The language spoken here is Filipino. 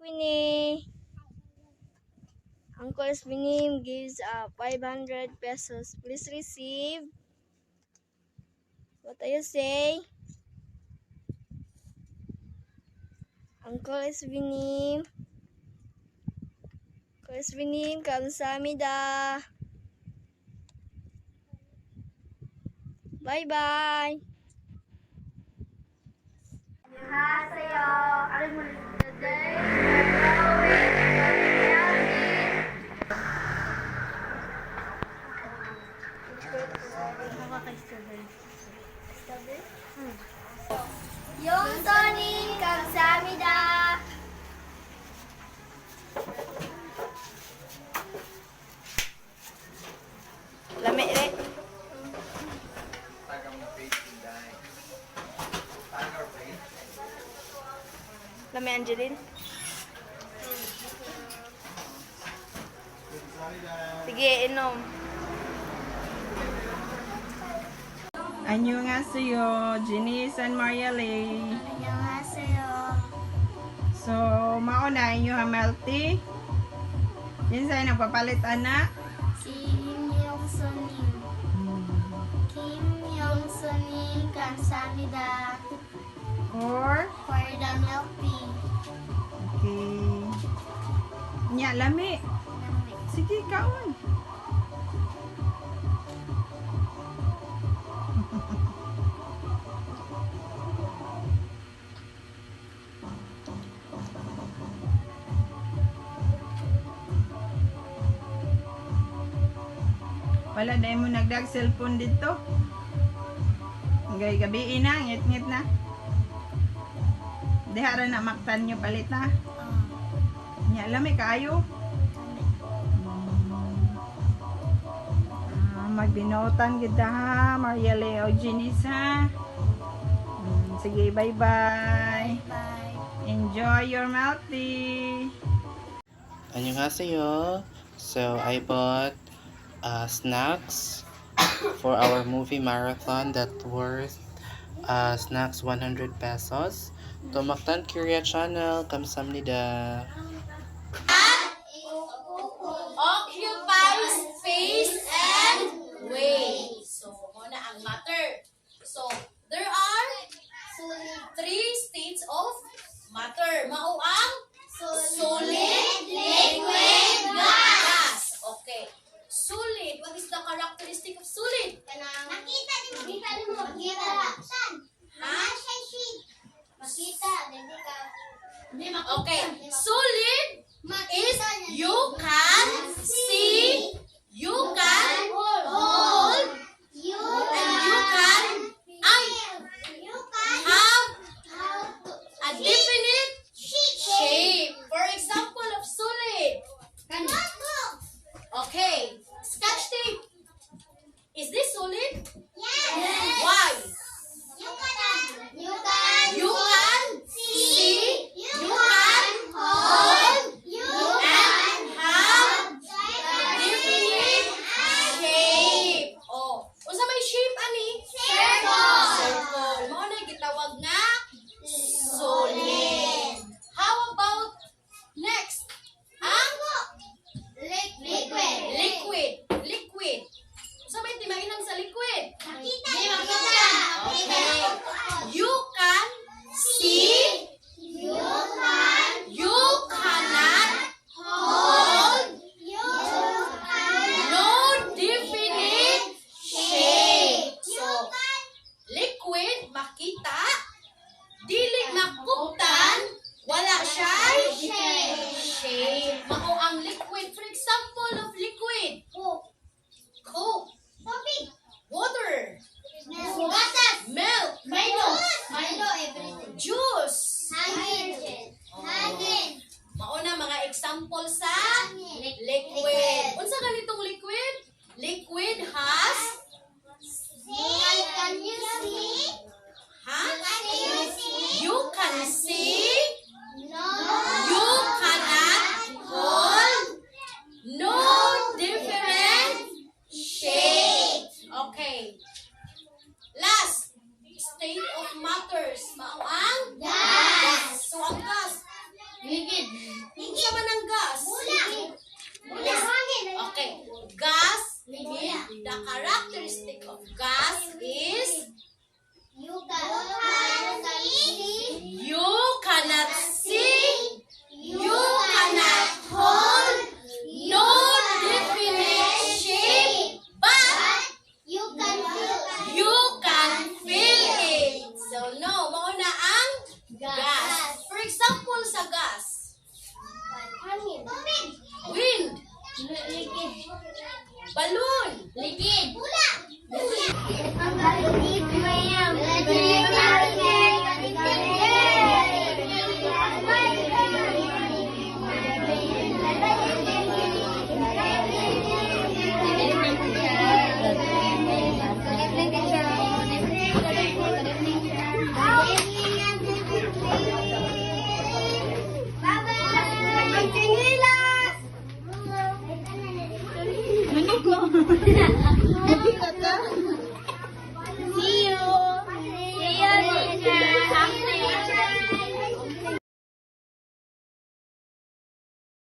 Queenie. Uncle Sbinim gives 500 pesos. Please receive. What do you say? Uncle Sbinim. Uncle Sbinim, 감사합니다. Bye-bye. 안녕하세요. Today 용선이 감사합니다. Lami re. Lami Angeline. Sige, inom. 안녕하세요. Janice and Maria Lee. 안녕하세요. So, mauna inyo hamalti. Yan sa'yo nagpapalit, anak. Kim Yong-sunim. Kim Yong-sunim, 감사합니다. For For the milk tea. okay. Nya, lami. Sige, kaon. Wala dahil mo nagdag cellphone dito. Hanggang gabi na, ngit-ngit na. Dihara na maktan nyo palit na. Nya, lami kaayo. Magbinotan kita ha, Maria Leo Janice ha. Sige, bye-bye. Bye. Enjoy your milk tea. 안녕하세요. So I bought snacks for our movie marathon that worth snacks 100 pesos. Tomaktan Korea channel. 감사합니다. Occupy space and weight. So, muna ang matter. So, there are three states of matter. Mao ang solid, liquid, gas. Okay. Solid. What is the characteristic of solid? Makita ni mo. Makita. Saan? Ha? Makita. Hindi ka. Okay. Solid is you can see, you can hold, You and you can have a definite shape. For example of solid. Okay. Sketch tape. Is this solid? Yes. Why? You can You can see, you you can hold, liquid. Unsa man ang gas? Mula. Okay. Gas, the characteristic of gas is You cannot see. you cannot see, you cannot hold, no definite shape, but You can feel. you can feel it. So no, mauna ang gas. For example, sa gas, Hangin. wind, balloon, Liquid. Mula. Ang galit mo yan. Bye-bye.